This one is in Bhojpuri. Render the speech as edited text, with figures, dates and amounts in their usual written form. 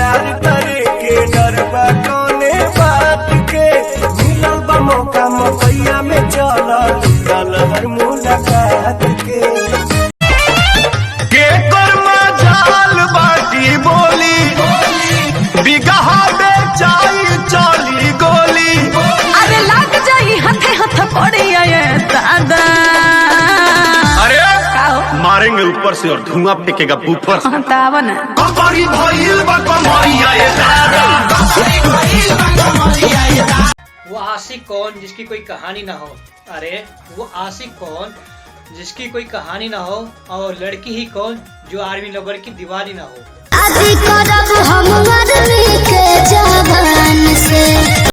प्यार करे के डरबा कौने बात के। मिलल बा मौका मकैया में चल हर मुलाकात के कर्मा जाल बाटी बोली बिगहा बेचाई चली गोली। अरे लग जाई हथे हथ पड़ी ये दादा। अरे मारेंगे ऊपर से और धुआं फेंकेगा ऊपर से। तावन कमरी भइल बा कमरिया ये दादा। वो आशिक कौन जिसकी कोई कहानी ना हो। अरे वो आशिक कौन जिसकी कोई कहानी ना हो, और लड़की ही कौन जो आर्मी लवर की दीवानी ना हो। आज करब हम